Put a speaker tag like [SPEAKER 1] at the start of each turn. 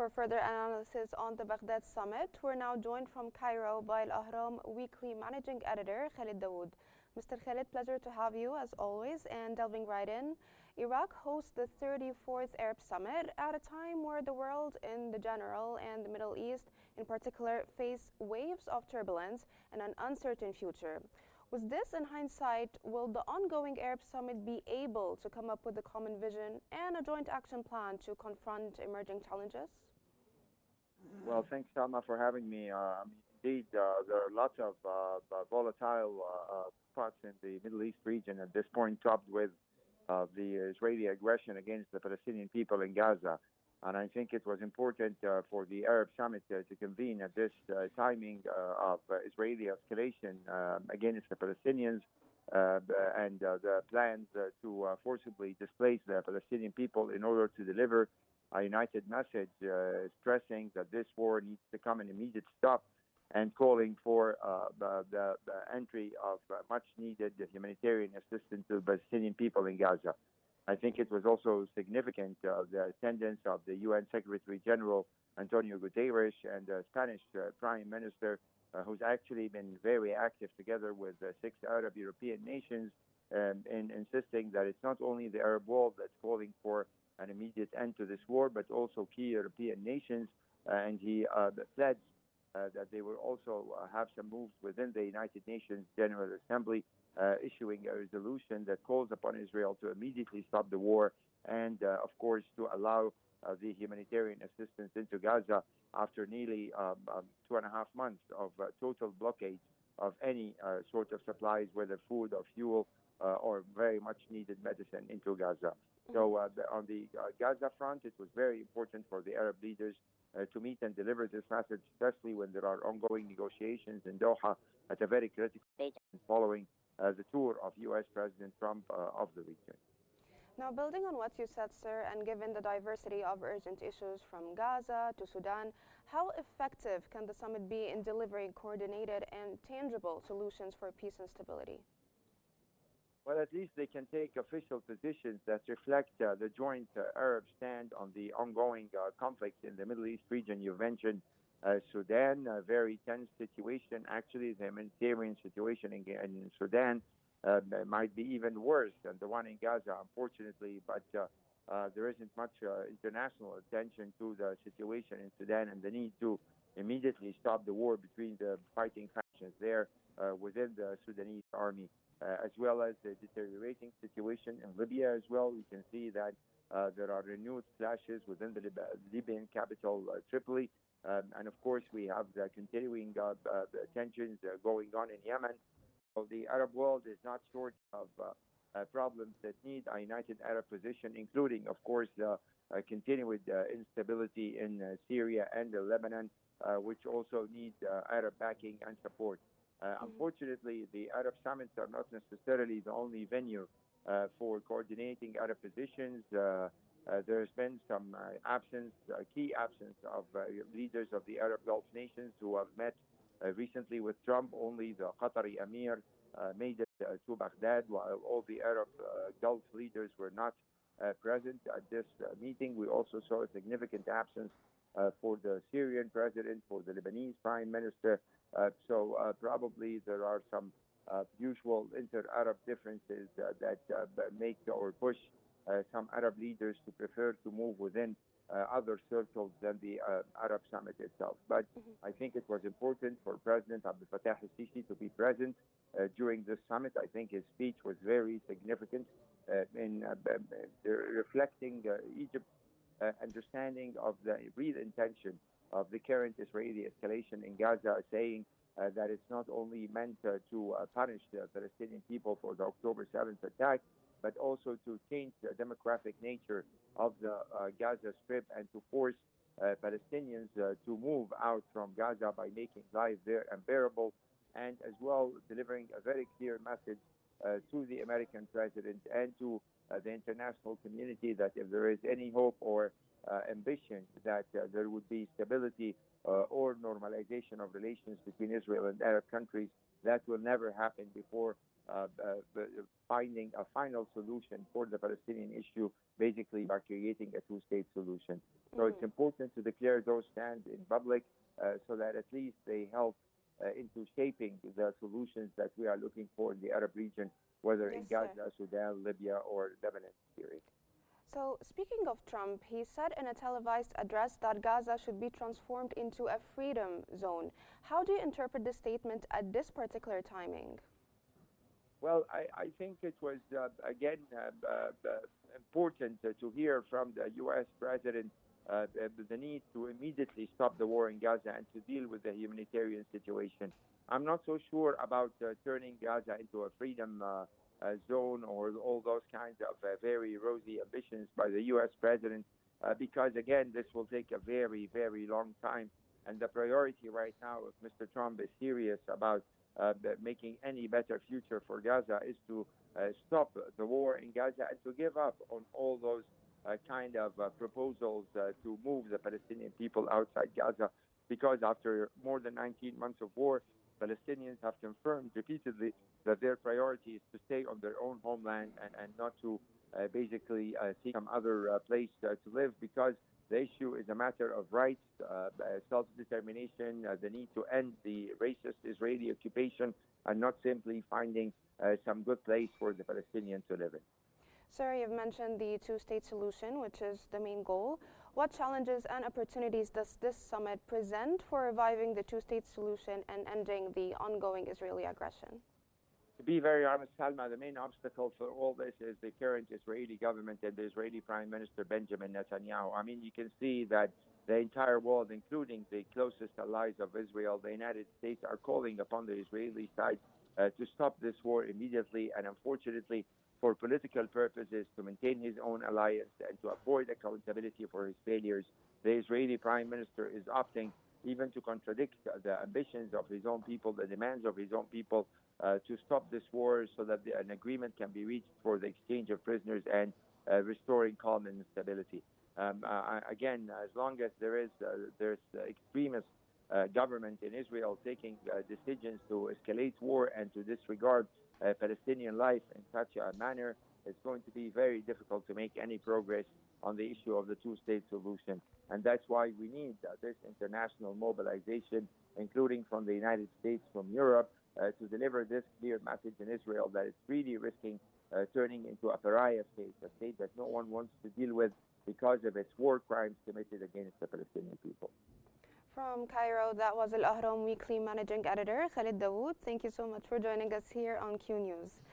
[SPEAKER 1] for further analysis on the Baghdad summit. We're now joined from Cairo by Al Ahram Weekly Managing Editor Khaled Dawood. Mr. Khaled, pleasure to have you as always. And delving right in, Iraq hosts the 34th Arab Summit at a time where the world in the general and the Middle East in particular face waves of turbulence and an uncertain future. With this in hindsight, will the ongoing Arab Summit be able to come up with a common vision and a joint action plan to confront emerging challenges?
[SPEAKER 2] Well, thanks, Salma, for having me. Indeed, there are lots of volatile spots in the Middle East region at this point, topped with the Israeli aggression against the Palestinian people in Gaza. And I think it was important for the Arab Summit to convene at this timing of Israeli escalation against the Palestinians and the plans to forcibly displace the Palestinian people in order to deliver a united message stressing that this war needs to come an immediate stop and calling for the entry of much-needed humanitarian assistance to the Palestinian people in Gaza. I think it was also significant the attendance of the UN Secretary General Antonio Guterres and the Spanish Prime Minister, who's actually been very active together with 6 Arab European nations in insisting that it's not only the Arab world that's calling for an immediate end to this war, but also key European nations. And he pledged that they will also have some moves within the United Nations General Assembly, issuing a resolution that calls upon Israel to immediately stop the war and, of course, to allow the humanitarian assistance into Gaza after nearly 2.5 months of total blockade of any sort of supplies, whether food or fuel or very much needed medicine into Gaza. So on the Gaza front, it was very important for the Arab leaders to meet and deliver this message, especially when there are ongoing negotiations in Doha at a very critical stage following the tour of U.S. President Trump of the region.
[SPEAKER 1] Now, building on what you said, sir, and given the diversity of urgent issues from Gaza to Sudan, how effective can the summit be in delivering coordinated and tangible solutions for peace and stability?
[SPEAKER 2] Well, at least they can take official positions that reflect the joint Arab stand on the ongoing conflicts in the Middle East region. You mentioned Sudan, a very tense situation. Actually, the humanitarian situation in Sudan might be even worse than the one in Gaza, unfortunately. But there isn't much international attention to the situation in Sudan and the need to immediately stop the war between the fighting factions there within the Sudanese army. As well as the deteriorating situation in Libya as well. We can see that there are renewed clashes within the Libyan capital, Tripoli. And of course, we have the continuing tensions going on in Yemen. So the Arab world is not short of problems that need a united Arab position, including, of course, continued instability in Syria and Lebanon, which also need Arab backing and support. Unfortunately, the Arab summits are not necessarily the only venue for coordinating Arab positions. There's been some key absence of leaders of the Arab Gulf nations who have met recently with Trump. Only the Qatari Emir made it to Baghdad, while all the Arab Gulf leaders were not present at this meeting. We also saw a significant absence for the Syrian president, for the Lebanese prime minister. So probably there are some usual inter-Arab differences that make or push some Arab leaders to prefer to move within other circles than the Arab Summit itself. But I think it was important for President Abdel Fattah al-Sisi to be present during this summit. I think his speech was very significant in reflecting Egypt's understanding of the real intention of the current Israeli escalation in Gaza, saying that it's not only meant to punish the Palestinian people for the October 7th attack, but also to change the demographic nature of the Gaza Strip and to force Palestinians to move out from Gaza by making life there unbearable, and as well delivering a very clear message to the American president and to the international community that if there is any hope or ambition that there would be stability or normalization of relations between Israel and Arab countries, that will never happen before finding a final solution for the Palestinian issue, basically by creating a two-state solution. So it's important to declare those stands in public so that at least they help into shaping the solutions that we are looking for in the Arab region, whether in Gaza, Sudan, Libya, or Lebanon, Syria.
[SPEAKER 1] So, speaking of Trump, he said in a televised address that Gaza should be transformed into a freedom zone. How do you interpret this statement at this particular timing?
[SPEAKER 2] Well, I think it was, again, important to hear from the U.S. president the need to immediately stop the war in Gaza and to deal with the humanitarian situation. I'm not so sure about turning Gaza into a freedom zone or all those kinds of very rosy ambitions by the U.S. president, because, again, this will take a very, very long time. And the priority right now, if Mr. Trump is serious about making any better future for Gaza, is to stop the war in Gaza and to give up on all those kind of proposals to move the Palestinian people outside Gaza, because after more than 19 months of war, Palestinians have confirmed repeatedly that their priority is to stay on their own homeland and not to basically seek some other place to live, because the issue is a matter of rights, self-determination, the need to end the racist Israeli occupation, and not simply finding some good place for the Palestinians to live in.
[SPEAKER 1] Sir, you've mentioned the two-state solution, which is the main goal. What challenges and opportunities does this summit present for reviving the two-state solution and ending the ongoing Israeli aggression?
[SPEAKER 2] To be very honest, Salma, the main obstacle for all this is the current Israeli government and the Israeli Prime Minister Benjamin Netanyahu. I mean, you can see that the entire world, including the closest allies of Israel, the United States, are calling upon the Israeli side to stop this war immediately, and unfortunately, for political purposes, to maintain his own alliance and to avoid accountability for his failures, the Israeli Prime Minister is opting even to contradict the ambitions of his own people, the demands of his own people, to stop this war so that an agreement can be reached for the exchange of prisoners and restoring calm and stability. Again, as long as there's extremist government in Israel taking decisions to escalate war and to disregard Palestinian life in such a manner, it's going to be very difficult to make any progress on the issue of the two-state solution. And that's why we need this international mobilization, including from the United States, from Europe, to deliver this clear message in Israel that it's really risking turning into a pariah state, a state that no one wants to deal with because of its war crimes committed against the Palestinian people.
[SPEAKER 1] From Cairo, that was Al Ahram Weekly Managing Editor Khaled Dawood. Thank you so much for joining us here on Q News.